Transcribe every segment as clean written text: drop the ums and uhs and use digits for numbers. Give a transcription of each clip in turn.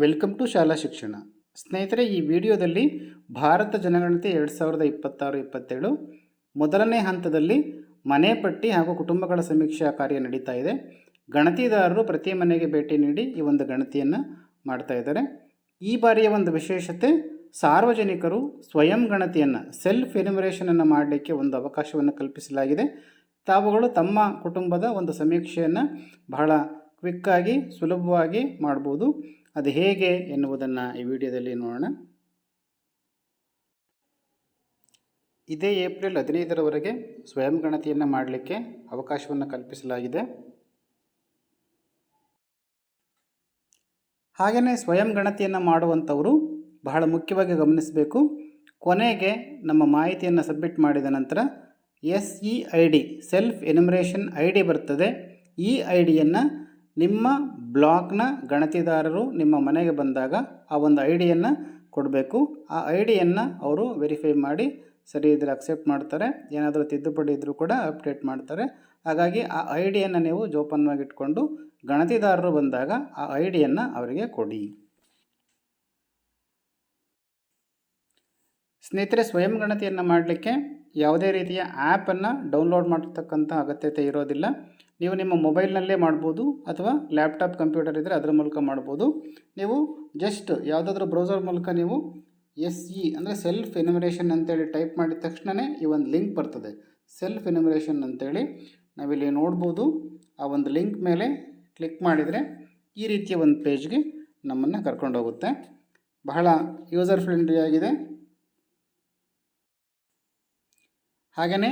Welcome to ಶಾಲಾ ಶಿಕ್ಷಣ. ಸ್ನೇಹಿತರೆ, ಈ ವಿಡಿಯೋದಲ್ಲಿ ಭಾರತ ಜನಗಣತಿ 2026-27 ಮೊದಲನೇ ಹಂತದಲ್ಲಿ ಮನೆ ಪಟ್ಟಿ ಹಾಗೂ ಕುಟುಂಬಗಳ ಸಮೀಕ್ಷಾ ಕಾರ್ಯ ನಡೀತಾ ಇದೆ. ಗಣತಿದಾರರು ಪ್ರತಿ ಮನೆಗೆ ಭೇಟಿ ನೀಡಿ ಈ ಒಂದು ಗಣತಿಯನ್ನು ಮಾಡ್ತಾ ಇದ್ದಾರೆ. ಈ ಬಾರಿಯ ಒಂದು ವಿಶೇಷತೆ, ಸಾರ್ವಜನಿಕರು ಸ್ವಯಂ ಗಣತಿಯನ್ನು ಸೆಲ್ಫ್ ಎನ್ಯುಮರೇಷನನ್ನು ಮಾಡಲಿಕ್ಕೆ ಒಂದು ಅವಕಾಶವನ್ನು ಕಲ್ಪಿಸಲಾಗಿದೆ. ತಾವುಗಳು ತಮ್ಮ ಕುಟುಂಬದ ಒಂದು ಸಮೀಕ್ಷೆಯನ್ನು ಬಹಳ ಕ್ವಿಕ್ಕಾಗಿ ಸುಲಭವಾಗಿ ಮಾಡ್ಬೋದು. ಅದು ಹೇಗೆ ಎನ್ನುವುದನ್ನು ಈ ವಿಡಿಯೋದಲ್ಲಿ ನೋಡೋಣ. ಇದೇ ಏಪ್ರಿಲ್ 15ರವರೆಗೆ ಸ್ವಯಂ ಗಣತಿಯನ್ನು ಮಾಡಲಿಕ್ಕೆ ಅವಕಾಶವನ್ನು ಕಲ್ಪಿಸಲಾಗಿದೆ. ಹಾಗೆಯೇ ಸ್ವಯಂ ಗಣತಿಯನ್ನು ಮಾಡುವಂಥವರು ಬಹಳ ಮುಖ್ಯವಾಗಿ ಗಮನಿಸಬೇಕು. ಕೊನೆಗೆ ನಮ್ಮ ಮಾಹಿತಿಯನ್ನು ಸಬ್ಮಿಟ್ ಮಾಡಿದ ನಂತರ SEID ಸೆಲ್ಫ್ ಎನ್ಯುಮರೇಷನ್ ID ಬರ್ತದೆ. ಈ ಐಡಿಯನ್ನು ನಿಮ್ಮ ಬ್ಲಾಕ್ನ ಗಣತಿದಾರರು ನಿಮ್ಮ ಮನೆಗೆ ಬಂದಾಗ ಆ ಒಂದು ಐಡಿಯನ್ನು ಕೊಡಬೇಕು. ಆ ಐಡಿಯನ್ನು ಅವರು ವೆರಿಫೈ ಮಾಡಿ ಸರಿ ಇದ್ದರೆ ಅಕ್ಸೆಪ್ಟ್ ಮಾಡ್ತಾರೆ, ಏನಾದರೂ ತಿದ್ದುಪಡಿ ಇದ್ದರೂ ಕೂಡ ಅಪ್ಡೇಟ್ ಮಾಡ್ತಾರೆ. ಹಾಗಾಗಿ ಆ ಐಡಿಯನ್ನು ನೀವು ಜೋಪಾನವಾಗಿ ಇಟ್ಕೊಂಡು ಗಣತಿದಾರರು ಬಂದಾಗ ಆ ಐಡಿಯನ್ನು ಅವರಿಗೆ ಕೊಡಿ. ಸ್ನೇಹಿತರೆ, ಸ್ವಯಂ ಗಣತಿಯನ್ನು ಮಾಡಲಿಕ್ಕೆ ಯಾವುದೇ ರೀತಿಯ ಆ್ಯಪನ್ನು ಡೌನ್ಲೋಡ್ ಮಾಡತಕ್ಕಂಥ ಅಗತ್ಯತೆ ಇರೋದಿಲ್ಲ. ನೀವು ನಿಮ್ಮ ಮೊಬೈಲ್ನಲ್ಲೇ ಮಾಡ್ಬೋದು ಅಥವಾ ಲ್ಯಾಪ್ಟಾಪ್ ಕಂಪ್ಯೂಟರ್ ಇದ್ದರೆ ಅದರ ಮೂಲಕ ಮಾಡ್ಬೋದು. ನೀವು ಜಸ್ಟ್ ಯಾವುದಾದ್ರೂ ಬ್ರೌಸರ್ ಮೂಲಕ ನೀವು SE ಅಂದರೆ ಸೆಲ್ಫ್ ಎನ್ಯುಮರೇಷನ್ ಅಂತೇಳಿ ಟೈಪ್ ಮಾಡಿದ ತಕ್ಷಣವೇ ಈ ಒಂದು ಲಿಂಕ್ ಬರ್ತದೆ, ಸೆಲ್ಫ್ ಎನ್ಯುಮರೇಷನ್ ಅಂತೇಳಿ. ನಾವಿಲ್ಲಿ ನೋಡ್ಬೋದು. ಆ ಒಂದು ಲಿಂಕ್ ಮೇಲೆ ಕ್ಲಿಕ್ ಮಾಡಿದರೆ ಈ ರೀತಿಯ ಒಂದು ಪೇಜ್ಗೆ ನಮ್ಮನ್ನು ಕರ್ಕೊಂಡು ಹೋಗುತ್ತೆ. ಬಹಳ ಯೂಸರ್ ಫ್ರೆಂಡ್ಲಿ ಆಗಿದೆ. ಹಾಗೆಯೇ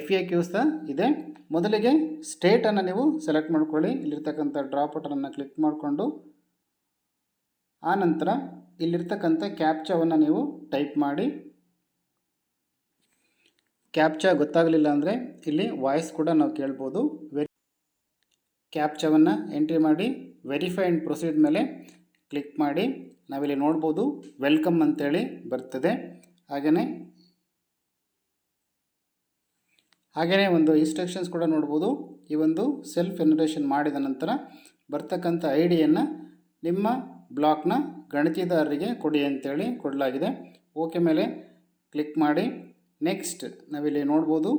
FAQs ಇದೆ. ಮೊದಲಿಗೆ ಸ್ಟೇಟನ್ನು ನೀವು ಸೆಲೆಕ್ಟ್ ಮಾಡ್ಕೊಳ್ಳಿ. ಇಲ್ಲಿರ್ತಕ್ಕಂಥ ಡ್ರಾಪ್ ಬಟನನ್ನು ಕ್ಲಿಕ್ ಮಾಡಿಕೊಂಡು ಆನಂತರ ಇಲ್ಲಿರ್ತಕ್ಕಂಥ ಕ್ಯಾಪ್ಚಾವನ್ನು ನೀವು ಟೈಪ್ ಮಾಡಿ. ಕ್ಯಾಪ್ಚಾ ಗೊತ್ತಾಗಲಿಲ್ಲ ಅಂದರೆ ಇಲ್ಲಿ ವಾಯ್ಸ್ ಕೂಡ ನಾವು ಕೇಳ್ಬೋದು. ಕ್ಯಾಪ್ಚಾವನ್ನು ಎಂಟ್ರಿ ಮಾಡಿ ವೆರಿಫೈ ಆ್ಯಂಡ್ ಪ್ರೊಸೀಡ್ ಮೇಲೆ ಕ್ಲಿಕ್ ಮಾಡಿ. ನಾವಿಲ್ಲಿ ನೋಡ್ಬೋದು ವೆಲ್ಕಮ್ ಅಂತೇಳಿ ಬರ್ತದೆ. ಹಾಗೆಯೇ ಒಂದು ಇನ್ಸ್ಟ್ರಕ್ಷನ್ಸ್ ಕೂಡ ನೋಡ್ಬೋದು. ಈ ಒಂದು ಸೆಲ್ಫ್ ಎನ್ಯುಮರೇಷನ್ ಮಾಡಿದ ನಂತರ ಬರ್ತಕ್ಕಂಥ ಐಡಿಯನ್ನು ನಿಮ್ಮ ಬ್ಲಾಕ್ನ ಗಣತಿದಾರರಿಗೆ ಕೊಡಿ ಅಂತೇಳಿ ಕೊಡಲಾಗಿದೆ. ಓಕೆ ಮೇಲೆ ಕ್ಲಿಕ್ ಮಾಡಿ. ನೆಕ್ಸ್ಟ್ ನಾವಿಲ್ಲಿ ನೋಡ್ಬೋದು,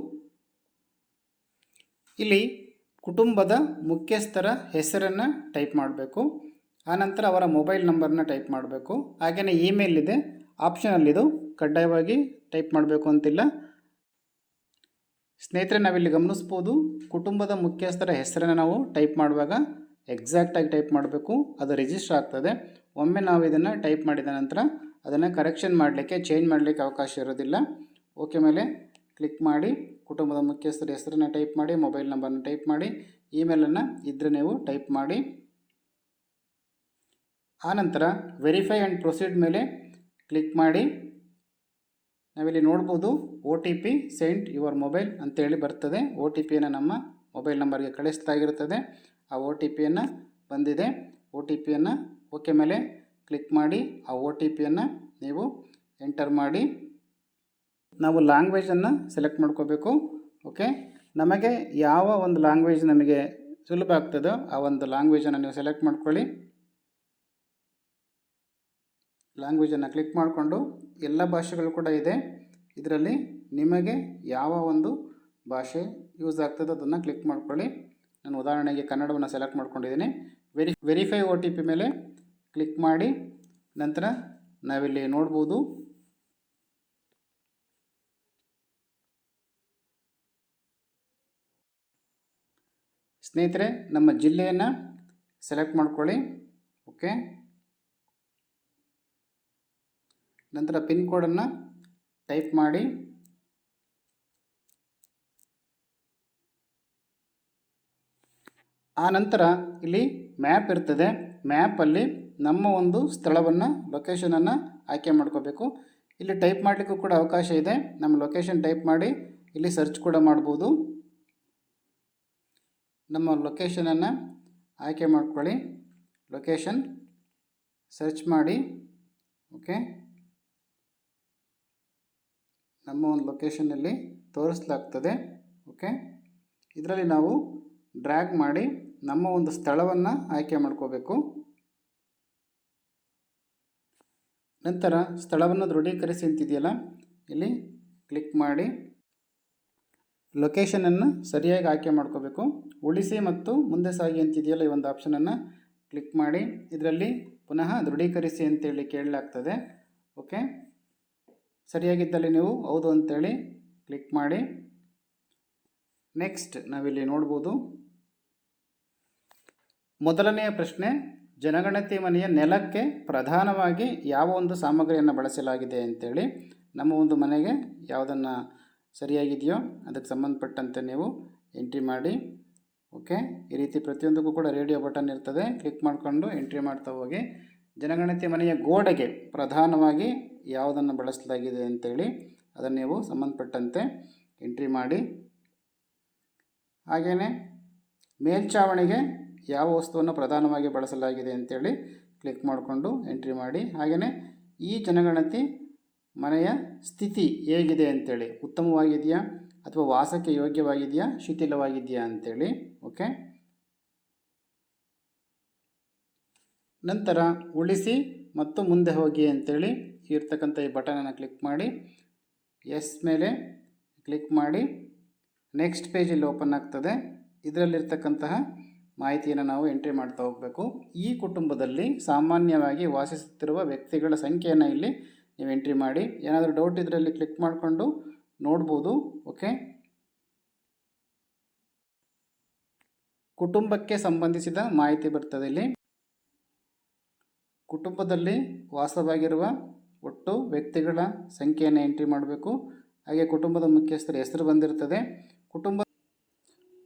ಇಲ್ಲಿ ಕುಟುಂಬದ ಮುಖ್ಯಸ್ಥರ ಹೆಸರನ್ನು ಟೈಪ್ ಮಾಡಬೇಕು. ಆನಂತರ ಅವರ ಮೊಬೈಲ್ ನಂಬರ್ನ ಟೈಪ್ ಮಾಡಬೇಕು. ಹಾಗೆಯೇ ಇಮೇಲ್ ಇದೆ, ಆಪ್ಷನಲ್ಲಿದು, ಕಡ್ಡಾಯವಾಗಿ ಟೈಪ್ ಮಾಡಬೇಕು ಅಂತಿಲ್ಲ. ಸ್ನೇಹಿತರೆ, ನಾವಿಲ್ಲಿ ಗಮನಿಸ್ಬೋದು, ಕುಟುಂಬದ ಮುಖ್ಯಸ್ಥರ ಹೆಸರನ್ನು ನಾವು ಟೈಪ್ ಮಾಡುವಾಗ ಎಕ್ಸಾಕ್ಟಾಗಿ ಟೈಪ್ ಮಾಡಬೇಕು, ಅದು ರಿಜಿಸ್ಟರ್ ಆಗ್ತದೆ. ಒಮ್ಮೆ ನಾವು ಇದನ್ನು ಟೈಪ್ ಮಾಡಿದ ನಂತರ ಅದನ್ನು ಕರೆಕ್ಷನ್ ಮಾಡಲಿಕ್ಕೆ, ಚೇಂಜ್ ಮಾಡಲಿಕ್ಕೆ ಅವಕಾಶ ಇರೋದಿಲ್ಲ. ಓಕೆ ಮೇಲೆ ಕ್ಲಿಕ್ ಮಾಡಿ ಕುಟುಂಬದ ಮುಖ್ಯಸ್ಥರ ಹೆಸರನ್ನು ಟೈಪ್ ಮಾಡಿ, ಮೊಬೈಲ್ ನಂಬರ್ನ ಟೈಪ್ ಮಾಡಿ, ಇಮೇಲನ್ನು ಇದ್ದರೆ ನೀವು ಟೈಪ್ ಮಾಡಿ. ಆನಂತರ ವೆರಿಫೈ ಆ್ಯಂಡ್ ಪ್ರೊಸೀಡ್ ಮೇಲೆ ಕ್ಲಿಕ್ ಮಾಡಿ. ನಾವಿಲ್ಲಿ ನೋಡ್ಬೋದು OTP ಸೆಂಟ್ ಯುವರ್ ಮೊಬೈಲ್ ಅಂತೇಳಿ ಬರ್ತದೆ. OTPಯನ್ನು ನಮ್ಮ ಮೊಬೈಲ್ ನಂಬರ್ಗೆ ಕಳಿಸ್ತಾಗಿರ್ತದೆ. ಆ OTPಯನ್ನು ಬಂದಿದೆ. OTPಯನ್ನು ಓಕೆ ಮೇಲೆ ಕ್ಲಿಕ್ ಮಾಡಿ ಆ OTPಯನ್ನು ನೀವು ಎಂಟರ್ ಮಾಡಿ. ನಾವು ಲ್ಯಾಂಗ್ವೇಜನ್ನು ಸೆಲೆಕ್ಟ್ ಮಾಡ್ಕೋಬೇಕು. ಓಕೆ, ನಮಗೆ ಯಾವ ಒಂದು ಲ್ಯಾಂಗ್ವೇಜ್ ನಮಗೆ ಸುಲಭ ಆಗ್ತದೋ ಆ ಒಂದು ಲ್ಯಾಂಗ್ವೇಜನ್ನು ನೀವು ಸೆಲೆಕ್ಟ್ ಮಾಡ್ಕೊಳ್ಳಿ. ಲ್ಯಾಂಗ್ವೇಜನ್ನು ಕ್ಲಿಕ್ ಮಾಡಿಕೊಂಡು ಎಲ್ಲ ಭಾಷೆಗಳು ಕೂಡ ಇದೆ. ಇದರಲ್ಲಿ ನಿಮಗೆ ಯಾವ ಒಂದು ಭಾಷೆ ಯೂಸ್ ಆಗ್ತದೋ ಅದನ್ನು ಕ್ಲಿಕ್ ಮಾಡ್ಕೊಳ್ಳಿ. ನಾನು ಉದಾಹರಣೆಗೆ ಕನ್ನಡವನ್ನು ಸೆಲೆಕ್ಟ್ ಮಾಡ್ಕೊಂಡಿದ್ದೀನಿ. ವೆರಿಫೈ OTP ಮೇಲೆ ಕ್ಲಿಕ್ ಮಾಡಿ. ನಂತರ ನಾವಿಲ್ಲಿ ನೋಡ್ಬೋದು ಸ್ನೇಹಿತರೆ, ನಮ್ಮ ಜಿಲ್ಲೆಯನ್ನು ಸೆಲೆಕ್ಟ್ ಮಾಡ್ಕೊಳ್ಳಿ. ಓಕೆ, ನಂತರ ಪಿನ್ ಕೋಡನ್ನು ಟೈಪ್ ಮಾಡಿ. ಆ ನಂತರ ಇಲ್ಲಿ ಮ್ಯಾಪ್ ಇರ್ತದೆ. ಮ್ಯಾಪಲ್ಲಿ ನಮ್ಮ ಒಂದು ಸ್ಥಳವನ್ನು, ಲೊಕೇಶನನ್ನು ಆಯ್ಕೆ ಮಾಡ್ಕೋಬೇಕು. ಇಲ್ಲಿ ಟೈಪ್ ಮಾಡಲಿಕ್ಕೂ ಕೂಡ ಅವಕಾಶ ಇದೆ. ನಮ್ಮ ಲೊಕೇಶನ್ ಟೈಪ್ ಮಾಡಿ ಇಲ್ಲಿ ಸರ್ಚ್ ಕೂಡ ಮಾಡ್ಬೋದು. ನಮ್ಮ ಲೊಕೇಶನನ್ನು ಆಯ್ಕೆ ಮಾಡ್ಕೊಳ್ಳಿ. ಲೊಕೇಶನ್ ಸರ್ಚ್ ಮಾಡಿ. ಓಕೆ, ನಮ್ಮ ಒಂದು ಲೊಕೇಶನಲ್ಲಿ ತೋರಿಸಲಾಗ್ತದೆ. ಓಕೆ, ಇದರಲ್ಲಿ ನಾವು ಡ್ರ್ಯಾಗ್ ಮಾಡಿ ನಮ್ಮ ಒಂದು ಸ್ಥಳವನ್ನು ಆಯ್ಕೆ ಮಾಡ್ಕೋಬೇಕು. ನಂತರ ಸ್ಥಳವನ್ನು ದೃಢೀಕರಿಸಿ ಅಂತಿದೆಯಲ್ಲ, ಇಲ್ಲಿ ಕ್ಲಿಕ್ ಮಾಡಿ ಲೊಕೇಶನನ್ನು ಸರಿಯಾಗಿ ಆಯ್ಕೆ ಮಾಡ್ಕೋಬೇಕು. ಉಳಿಸಿ ಮತ್ತು ಮುಂದೆ ಸಾಗಿ ಅಂತಿದೆಯಲ್ಲ, ಈ ಒಂದು ಆಪ್ಷನನ್ನು ಕ್ಲಿಕ್ ಮಾಡಿ ಇದರಲ್ಲಿ ಪುನಃ ದೃಢೀಕರಿಸಿ ಅಂತೇಳಿ ಕೇಳಲಾಗ್ತದೆ. ಓಕೆ, ಸರಿಯಾಗಿದ್ದಲ್ಲಿ ನೀವು ಹೌದು ಅಂತೇಳಿ ಕ್ಲಿಕ್ ಮಾಡಿ. ನೆಕ್ಸ್ಟ್ ನಾವಿಲ್ಲಿ ನೋಡ್ಬೋದು, ಮೊದಲನೆಯ ಪ್ರಶ್ನೆ, ಜನಗಣತಿ ಮನೆಯ ನೆಲಕ್ಕೆ ಪ್ರಧಾನವಾಗಿ ಯಾವ ಒಂದು ಸಾಮಗ್ರಿಯನ್ನು ಬಳಸಲಾಗಿದೆ ಅಂತೇಳಿ. ನಮ್ಮ ಒಂದು ಮನೆಗೆ ಯಾವುದನ್ನು ಸರಿಯಾಗಿದೆಯೋ ಅದಕ್ಕೆ ಸಂಬಂಧಪಟ್ಟಂತೆ ನೀವು ಎಂಟ್ರಿ ಮಾಡಿ. ಓಕೆ, ಈ ರೀತಿ ಪ್ರತಿಯೊಂದಕ್ಕೂ ಕೂಡ ರೇಡಿಯೋ ಬಟನ್ ಇರ್ತದೆ, ಕ್ಲಿಕ್ ಮಾಡಿಕೊಂಡು ಎಂಟ್ರಿ ಮಾಡ್ತಾ ಹೋಗಿ. ಜನಗಣತಿ ಮನೆಯ ಗೋಡೆಗೆ ಪ್ರಧಾನವಾಗಿ ಯಾವುದನ್ನು ಬಳಸಲಾಗಿದೆ ಅಂತೇಳಿ ಅದನ್ನು ನೀವು ಸಂಬಂಧಪಟ್ಟಂತೆ ಎಂಟ್ರಿ ಮಾಡಿ. ಹಾಗೆಯೇ ಮೇಲ್ಛಾವಣಿಗೆ ಯಾವ ವಸ್ತುವನ್ನು ಪ್ರಧಾನವಾಗಿ ಬಳಸಲಾಗಿದೆ ಅಂತೇಳಿ ಕ್ಲಿಕ್ ಮಾಡಿಕೊಂಡು ಎಂಟ್ರಿ ಮಾಡಿ. ಹಾಗೆಯೇ ಈ ಜನಗಣತಿ ಮನೆಯ ಸ್ಥಿತಿ ಹೇಗಿದೆ ಅಂತೇಳಿ, ಉತ್ತಮವಾಗಿದೆಯಾ ಅಥವಾ ವಾಸಕ್ಕೆ ಯೋಗ್ಯವಾಗಿದೆಯಾ, ಶಿಥಿಲವಾಗಿದೆಯಾ ಅಂತೇಳಿ. ಓಕೆ, ನಂತರ ಉಳಿಸಿ ಮತ್ತು ಮುಂದೆ ಹೋಗಿ ಅಂತೇಳಿ ಇರ್ತಕ್ಕಂಥ ಈ ಬಟನನ್ನು ಕ್ಲಿಕ್ ಮಾಡಿ. ಎಸ್ ಮೇಲೆ ಕ್ಲಿಕ್ ಮಾಡಿ. ನೆಕ್ಸ್ಟ್ ಪೇಜಲ್ಲಿ ಓಪನ್ ಆಗ್ತದೆ. ಇದರಲ್ಲಿರ್ತಕ್ಕಂತಹ ಮಾಹಿತಿಯನ್ನು ನಾವು ಎಂಟ್ರಿ ಮಾಡ್ತಾ ಹೋಗಬೇಕು. ಈ ಕುಟುಂಬದಲ್ಲಿ ಸಾಮಾನ್ಯವಾಗಿ ವಾಸಿಸುತ್ತಿರುವ ವ್ಯಕ್ತಿಗಳ ಸಂಖ್ಯೆಯನ್ನು ಇಲ್ಲಿ ನೀವು ಎಂಟ್ರಿ ಮಾಡಿ. ಏನಾದರೂ ಡೌಟ್ ಇದರಲ್ಲಿ ಕ್ಲಿಕ್ ಮಾಡಿಕೊಂಡು ನೋಡ್ಬೋದು. ಓಕೆ, ಕುಟುಂಬಕ್ಕೆ ಸಂಬಂಧಿಸಿದ ಮಾಹಿತಿ ಬರ್ತದೆ ಇಲ್ಲಿ. ಕುಟುಂಬದಲ್ಲಿ ವಾಸವಾಗಿರುವ ಒಟ್ಟು ವ್ಯಕ್ತಿಗಳ ಸಂಖ್ಯೆಯನ್ನು ಎಂಟ್ರಿ ಮಾಡಬೇಕು. ಹಾಗೆ ಕುಟುಂಬದ ಮುಖ್ಯಸ್ಥರ ಹೆಸರು ಬಂದಿರ್ತದೆ.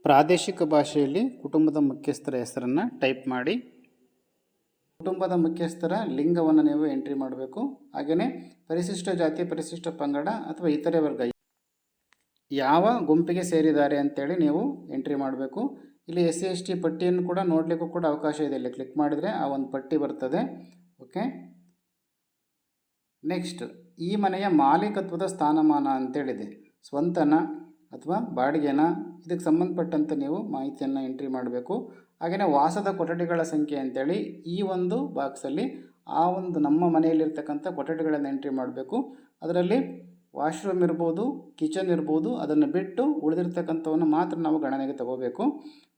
ಪ್ರಾದೇಶಿಕ ಭಾಷೆಯಲ್ಲಿ ಕುಟುಂಬದ ಮುಖ್ಯಸ್ಥರ ಹೆಸರನ್ನು ಟೈಪ್ ಮಾಡಿ. ಕುಟುಂಬದ ಮುಖ್ಯಸ್ಥರ ಲಿಂಗವನ್ನು ನೀವು ಎಂಟ್ರಿ ಮಾಡಬೇಕು. ಹಾಗೆಯೇ ಪರಿಶಿಷ್ಟ ಜಾತಿ, ಪರಿಶಿಷ್ಟ ಪಂಗಡ ಅಥವಾ ಇತರೆ ವರ್ಗ ಯಾವ ಗುಂಪಿಗೆ ಸೇರಿದ್ದಾರೆ ಅಂತೇಳಿ ನೀವು ಎಂಟ್ರಿ ಮಾಡಬೇಕು. ಇಲ್ಲಿ SC/ST ಪಟ್ಟಿಯನ್ನು ಕೂಡ ನೋಡಲಿಕ್ಕೂ ಕೂಡ ಅವಕಾಶ ಇದೆ. ಇಲ್ಲಿ ಕ್ಲಿಕ್ ಮಾಡಿದರೆ ಆ ಒಂದು ಪಟ್ಟಿ ಬರ್ತದೆ. ಓಕೆ, ನೆಕ್ಸ್ಟ್ ಈ ಮನೆಯ ಮಾಲೀಕತ್ವದ ಸ್ಥಾನಮಾನ ಅಂತೇಳಿದೆ. ಸ್ವಂತನ ಅಥವಾ ಬಾಡಿಗೆನ, ಇದಕ್ಕೆ ಸಂಬಂಧಪಟ್ಟಂತೆ ನೀವು ಮಾಹಿತಿಯನ್ನು ಎಂಟ್ರಿ ಮಾಡಬೇಕು. ಹಾಗೆಯೇ ವಾಸದ ಕೊಠಡಿಗಳ ಸಂಖ್ಯೆ ಅಂತೇಳಿ ಈ ಒಂದು ಬಾಕ್ಸಲ್ಲಿ ಆ ಒಂದು ನಮ್ಮ ಮನೆಯಲ್ಲಿರ್ತಕ್ಕಂಥ ಕೊಠಡಿಗಳನ್ನು ಎಂಟ್ರಿ ಮಾಡಬೇಕು. ಅದರಲ್ಲಿ ವಾಶ್ರೂಮ್ ಇರ್ಬೋದು, ಕಿಚನ್ ಇರ್ಬೋದು, ಅದನ್ನು ಬಿಟ್ಟು ಉಳಿದಿರ್ತಕ್ಕಂಥವನ್ನು ಮಾತ್ರ ನಾವು ಗಣನೆಗೆ ತಗೋಬೇಕು.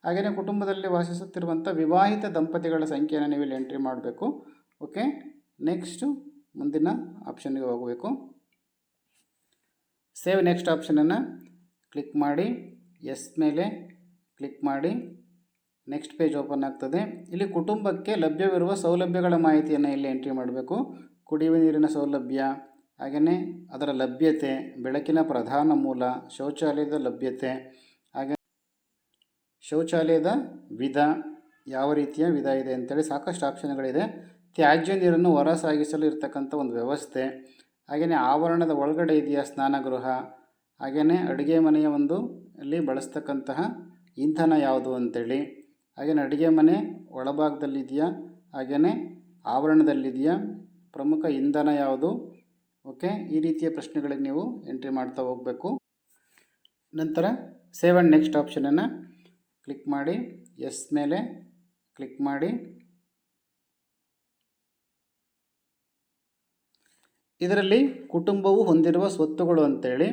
ಹಾಗೆಯೇ ಕುಟುಂಬದಲ್ಲಿ ವಾಸಿಸುತ್ತಿರುವಂಥ ವಿವಾಹಿತ ದಂಪತಿಗಳ ಸಂಖ್ಯೆಯನ್ನು ನೀವು ಇಲ್ಲಿ ಎಂಟ್ರಿ ಮಾಡಬೇಕು. ಓಕೆ, ನೆಕ್ಸ್ಟು ಮುಂದಿನ ಆಪ್ಷನ್ಗೆ ಹೋಗಬೇಕು. ಸೇವ್ ನೆಕ್ಸ್ಟ್ ಆಪ್ಷನನ್ನು ಕ್ಲಿಕ್ ಮಾಡಿ. ಎಸ್ ಮೇಲೆ ಕ್ಲಿಕ್ ಮಾಡಿ. ನೆಕ್ಸ್ಟ್ ಪೇಜ್ ಓಪನ್ ಆಗ್ತದೆ. ಇಲ್ಲಿ ಕುಟುಂಬಕ್ಕೆ ಲಭ್ಯವಿರುವ ಸೌಲಭ್ಯಗಳ ಮಾಹಿತಿಯನ್ನು ಇಲ್ಲಿ ಎಂಟ್ರಿ ಮಾಡಬೇಕು. ಕುಡಿಯುವ ನೀರಿನ ಸೌಲಭ್ಯ, ಹಾಗೆಯೇ ಅದರ ಲಭ್ಯತೆ, ಬೆಳಕಿನ ಪ್ರಧಾನ ಮೂಲ, ಶೌಚಾಲಯದ ಲಭ್ಯತೆ, ಹಾಗೆ ಶೌಚಾಲಯದ ವಿಧ, ಯಾವ ರೀತಿಯ ವಿಧ ಇದೆ ಅಂತೇಳಿ ಸಾಕಷ್ಟು ಆಪ್ಷನ್ಗಳಿದೆ. ತ್ಯಾಜ್ಯ ನೀರನ್ನು ಹೊರ ಸಾಗಿಸಲು ಇರತಕ್ಕಂಥ ಒಂದು ವ್ಯವಸ್ಥೆ, ಹಾಗೆಯೇ ಆವರಣದ ಒಳಗಡೆ ಇದೆಯಾ ಸ್ನಾನಗೃಹ, ಹಾಗೆಯೇ ಅಡುಗೆ ಮನೆಯ ಒಂದು ಅಲ್ಲಿ ಬಳಸ್ತಕ್ಕಂತಹ ಇಂಧನ ಯಾವುದು ಅಂತೇಳಿ, ಹಾಗೆಯೇ ಅಡುಗೆ ಮನೆ ಒಳಭಾಗದಲ್ಲಿದೆಯಾ, ಹಾಗೆಯೇ ಆವರಣದಲ್ಲಿದೆಯಾ, ಪ್ರಮುಖ ಇಂಧನ ಯಾವುದು. ಓಕೆ, ಈ ರೀತಿಯ ಪ್ರಶ್ನೆಗಳಿಗೆ ನೀವು ಎಂಟ್ರಿ ಮಾಡ್ತಾ ಹೋಗಬೇಕು. ನಂತರ ಸೇವ್ ಆ್ಯಂಡ್ ನೆಕ್ಸ್ಟ್ ಆಪ್ಷನನ್ನು ಕ್ಲಿಕ್ ಮಾಡಿ. ಎಸ್ ಮೇಲೆ ಕ್ಲಿಕ್ ಮಾಡಿ. ಇದರಲ್ಲಿ ಕುಟುಂಬವು ಹೊಂದಿರುವ ಸ್ವತ್ತುಗಳು ಅಂತೇಳಿ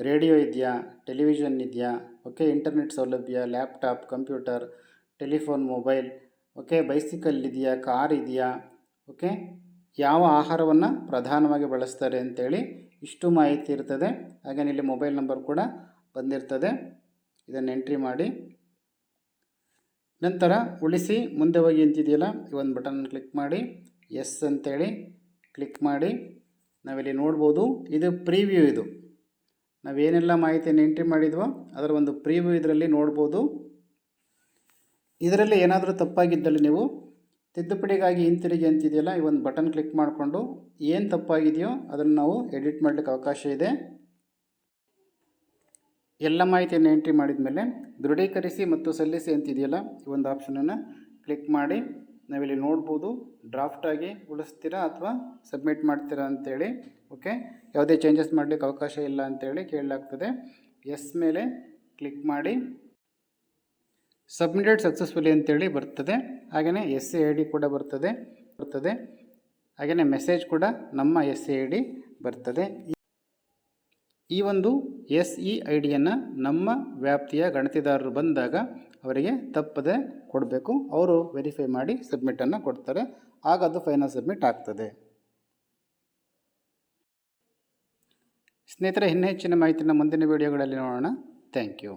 ರೇಡಿಯೋ ಇದೆಯಾ, ಟೆಲಿವಿಷನ್ ಇದೆಯಾ, ಓಕೆ, ಇಂಟರ್ನೆಟ್ ಸೌಲಭ್ಯ, laptop, computer, telephone, mobile, okay, bicycle ಇದೆಯಾ, ಕಾರ್ ಇದೆಯಾ, ಓಕೆ, ಯಾವ ಆಹಾರವನ್ನು ಪ್ರಧಾನವಾಗಿ ಬಳಸ್ತಾರೆ ಅಂತೇಳಿ ಇಷ್ಟು ಮಾಹಿತಿ ಇರ್ತದೆ. ಹಾಗೆಯೇ ಇಲ್ಲಿ ಮೊಬೈಲ್ ನಂಬರ್ ಕೂಡ ಬಂದಿರ್ತದೆ. ಇದನ್ನು ಎಂಟ್ರಿ ಮಾಡಿ. ನಂತರ ಉಳಿಸಿ ಮುಂದೆ ಹೋಗಿ ಅಂತಿದೆಯಲ್ಲ, ಈ ಒಂದು ಬಟನ್ ಕ್ಲಿಕ್ ಮಾಡಿ. ಎಸ್ ಅಂತೇಳಿ ಕ್ಲಿಕ್ ಮಾಡಿ. ನಾವಿಲ್ಲಿ ನೋಡ್ಬೋದು, ಇದು ಪ್ರಿವ್ಯೂ. ಇದು ನಾವೇನೆಲ್ಲ ಮಾಹಿತಿಯನ್ನು ಎಂಟ್ರಿ ಮಾಡಿದ್ವೋ ಅದರ ಒಂದು ಪ್ರಿವ್ಯೂ ಇದರಲ್ಲಿ ನೋಡ್ಬೋದು. ಇದರಲ್ಲಿ ಏನಾದರೂ ತಪ್ಪಾಗಿದ್ದಲ್ಲಿ ನೀವು ತಿದ್ದುಪಡಿಗಾಗಿ ಹಿಂತಿರುಗಿ ಅಂತಿದೆಯಲ್ಲ, ಈ ಒಂದು ಬಟನ್ ಕ್ಲಿಕ್ ಮಾಡಿಕೊಂಡು ಏನು ತಪ್ಪಾಗಿದೆಯೋ ಅದನ್ನು ನಾವು ಎಡಿಟ್ ಮಾಡಲಿಕ್ಕೆ ಅವಕಾಶ ಇದೆ. ಎಲ್ಲ ಮಾಹಿತಿಯನ್ನು ಎಂಟ್ರಿ ಮಾಡಿದ ಮೇಲೆ ದೃಢೀಕರಿಸಿ ಮತ್ತು ಸಲ್ಲಿಸಿ ಅಂತಿದೆಯಲ್ಲ, ಈ ಒಂದು ಆಪ್ಷನನ್ನು ಕ್ಲಿಕ್ ಮಾಡಿ. ನಾವಿಲ್ಲಿ ನೋಡ್ಬೋದು, ಡ್ರಾಫ್ಟಾಗಿ ಉಳಿಸ್ತೀರಾ ಅಥವಾ ಸಬ್ಮಿಟ್ ಮಾಡ್ತೀರಾ ಅಂತೇಳಿ. ಓಕೆ, ಯಾವುದೇ ಚೇಂಜಸ್ ಮಾಡಲಿಕ್ಕೆ ಅವಕಾಶ ಇಲ್ಲ ಅಂತೇಳಿ ಕೇಳಲಾಗ್ತದೆ. ಎಸ್ ಮೇಲೆ ಕ್ಲಿಕ್ ಮಾಡಿ. ಸಬ್ಮಿಟೆಡ್ ಸಕ್ಸಸ್ಫುಲಿ ಅಂತೇಳಿ ಬರ್ತದೆ. ಹಾಗೆಯೇ SC ID ಕೂಡ ಬರ್ತದೆ. ಹಾಗೆಯೇ ಮೆಸೇಜ್ ಕೂಡ ನಮ್ಮ SEID ಬರ್ತದೆ. ಈ ಒಂದು SEIDಯನ್ನು ನಮ್ಮ ವ್ಯಾಪ್ತಿಯ ಗಣತಿದಾರರು ಬಂದಾಗ ಅವರಿಗೆ ತಪ್ಪದೆ ಕೊಡಬೇಕು. ಅವರು ವೆರಿಫೈ ಮಾಡಿ ಸಬ್ಮಿಟನ್ನು ಕೊಡ್ತಾರೆ, ಆಗ ಅದು ಫೈನಲ್ ಸಬ್ಮಿಟ್ ಆಗ್ತದೆ. ಸ್ನೇಹಿತರೆ, ಇನ್ನೂ ಹೆಚ್ಚಿನ ಮಾಹಿತಿನ ಮುಂದಿನ ವೀಡಿಯೋಗಳಲ್ಲಿ ನೋಡೋಣ. Thank you.